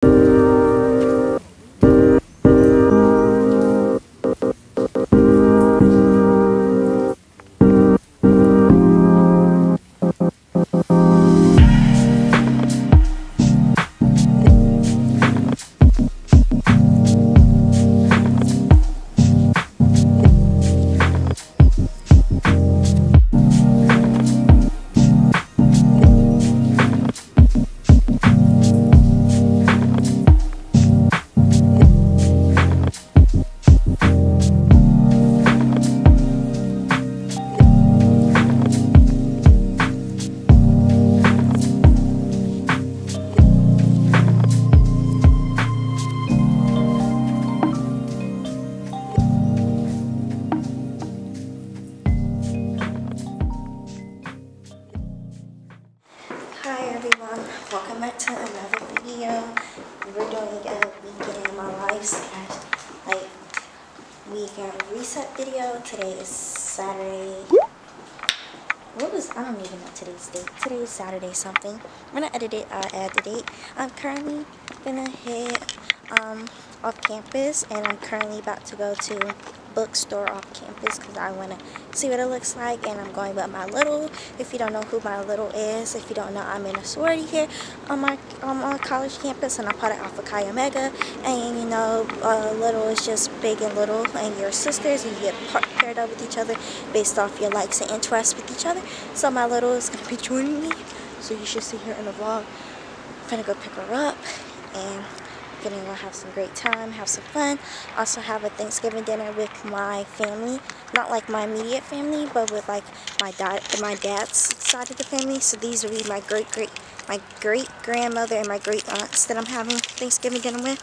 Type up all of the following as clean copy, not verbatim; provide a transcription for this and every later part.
Hi everyone, welcome back to another video. We're doing a weekend in my life weekend reset video. Today is Saturday. I don't even know today's date. Today is Saturday something. I'm gonna edit it, add the date. I'm currently gonna head off campus, and I'm currently about to go to bookstore off campus because I want to see what it looks like. And I'm going with my little. If you don't know who my little is, if you don't know, I'm in a sorority here on college campus, and I'm part of Alpha Chi Omega. And you know, little is just big and little, and you're sisters, and you get paired up with each other based off your likes and interests with each other. So my little is gonna be joining me, so you should see her in the vlog. I'm gonna go pick her up, and gonna go have some great time, have some fun. Also have a Thanksgiving dinner with my family, not like my immediate family, but with like my dad's side of the family. So these will be my great grandmother and my great aunts that I'm having Thanksgiving dinner with,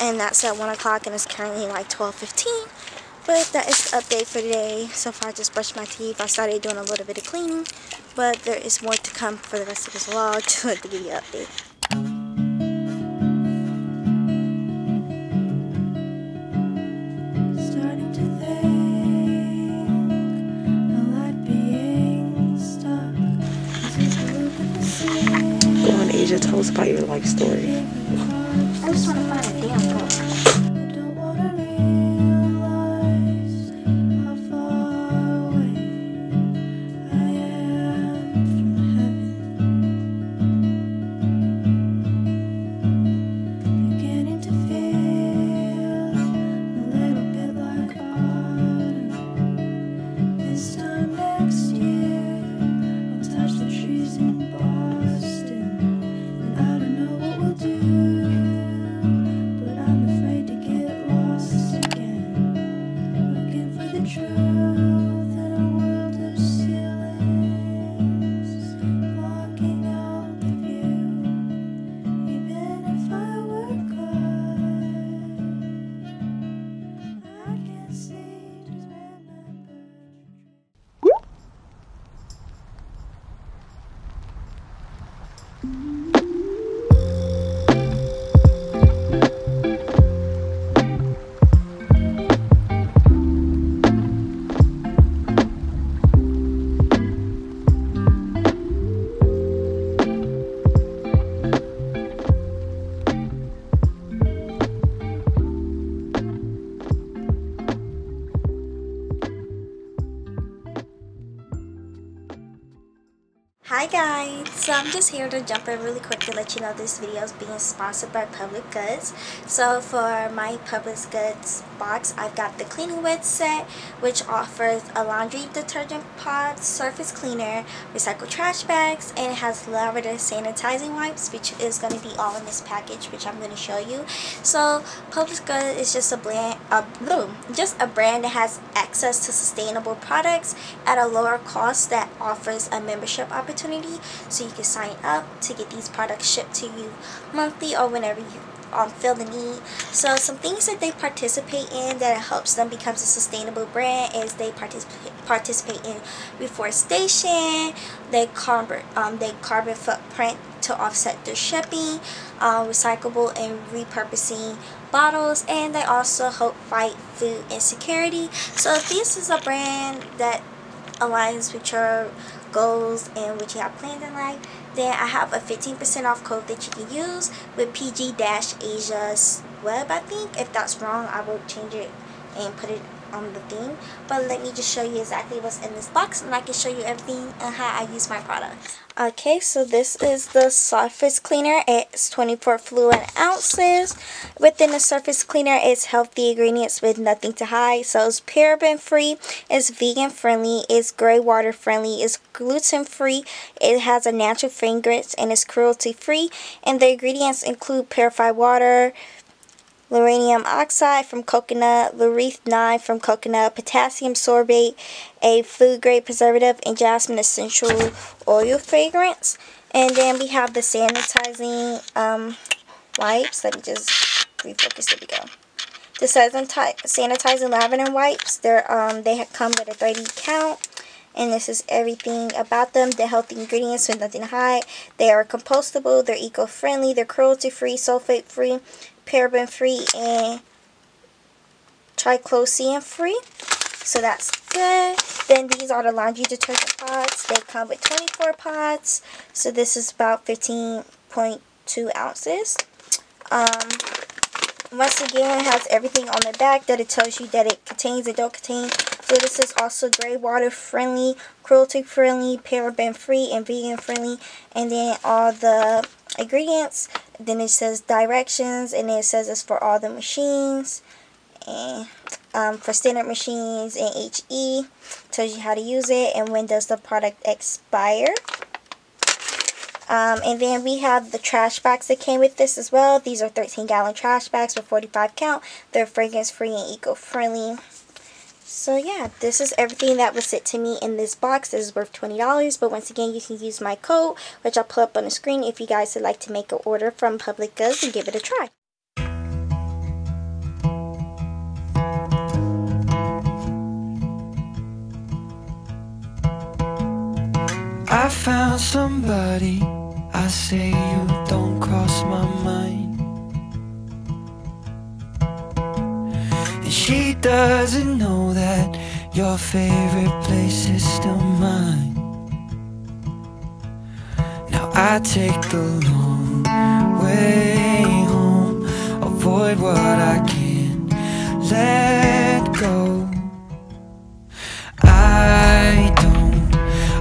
and that's at 1 o'clock, and it's currently like 12:15. But that is the update for today. So far I just brushed my teeth. I started doing a little bit of cleaning, but there is more to come for the rest of this vlog to give you an update. Asia, tell us about your life story. I just want to find a damn book. Hi guys, so I'm just here to jump in really quick to let you know this video is being sponsored by Public Goods. So for my Public Goods box, I've got the cleaning wet set, which offers a laundry detergent pod, surface cleaner, recycled trash bags, and it has lavender sanitizing wipes, which is going to be all in this package, which I'm going to show you. So Public Goods is just a brand that has access to sustainable products at a lower cost that offers a membership opportunity, so you can sign up to get these products shipped to you monthly or whenever you feel the need. So some things that they participate in that helps them become a sustainable brand is they participate in reforestation, they carbon footprint to offset their shipping, recyclable and repurposing bottles, and they also help fight food insecurity. So if this is a brand that aligns with your goals and what you have planned in life, then I have a 15% off code that you can use with PG-Asia's web, I think. If that's wrong, I will change it and put it on the thing. But let me just show you exactly what's in this box, and I can show you everything and how I use my product. Okay, so this is the surface cleaner. It's 24 fluid ounces. Within the surface cleaner, it's healthy ingredients with nothing to hide. So it's paraben free, it's vegan friendly, it's gray water friendly, it's gluten free, it has a natural fragrance, and it's cruelty free. And the ingredients include purified water, uranium oxide from coconut, laurethionine from coconut, potassium sorbate, a food-grade preservative, and jasmine essential oil fragrance. And then we have the sanitizing wipes. Let me just refocus. There we go. The sanitizing lavender wipes. They come with a 30 count. And this is everything about them. The healthy ingredients with nothing to hide. They are compostable. They're eco-friendly. They're cruelty-free, sulfate-free, paraben-free, and triclosan-free. So that's good. Then these are the laundry detergent pods. They come with 24 pods. So this is about 15.2 ounces. Once again, it has everything on the back that it tells you that it contains and don't contain. So this is also gray water friendly, cruelty friendly, paraben free, and vegan friendly. And then all the ingredients. Then it says directions, and then it says it's for all the machines, and for standard machines and HE. Tells you how to use it and when does the product expire. And then we have the trash bags that came with this as well. These are 13-gallon trash bags with 45 count. They're fragrance free and eco-friendly. So yeah, this is everything that was sent to me in this box. This is worth $20, but once again, you can use my code, which I'll put up on the screen if you guys would like to make an order from Public Goods and give it a try. I found somebody, I say you don't cross my mind. And she doesn't know that your favorite place is still mine. Now I take the long way home, avoid what I can't let go. I don't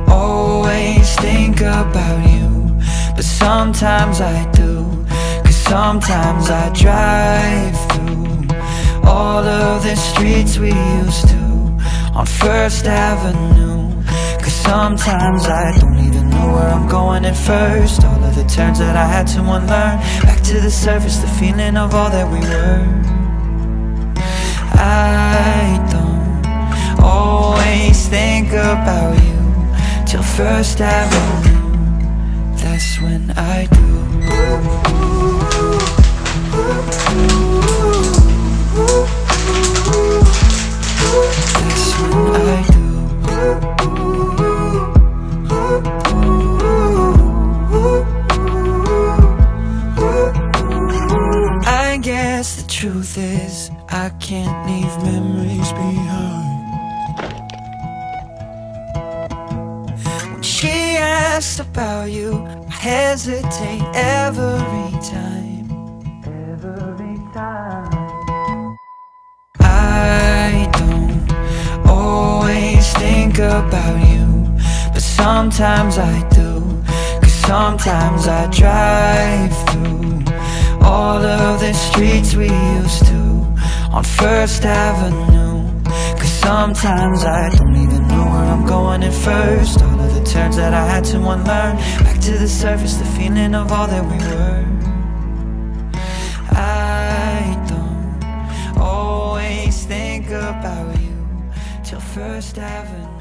always think about you, but sometimes I do, 'cause sometimes I drive through all of the streets we used to on First Avenue. 'Cause sometimes I don't even know where I'm going at first. All of the turns that I had to unlearn, back to the surface, the feeling of all that we were. I don't always think about you till First Avenue, that's when I do. That's when I do. I guess the truth is I can't leave memories behind. When she asks about you, I hesitate every time. Every time. I don't always think about you, but sometimes I do. 'Cause sometimes I drive through all of the streets we used to on First Avenue. 'Cause sometimes I don't even know where I'm going at first. All of the turns that I had to unlearn, back to the surface, the feeling of all that we were. I don't always think about you till First Avenue.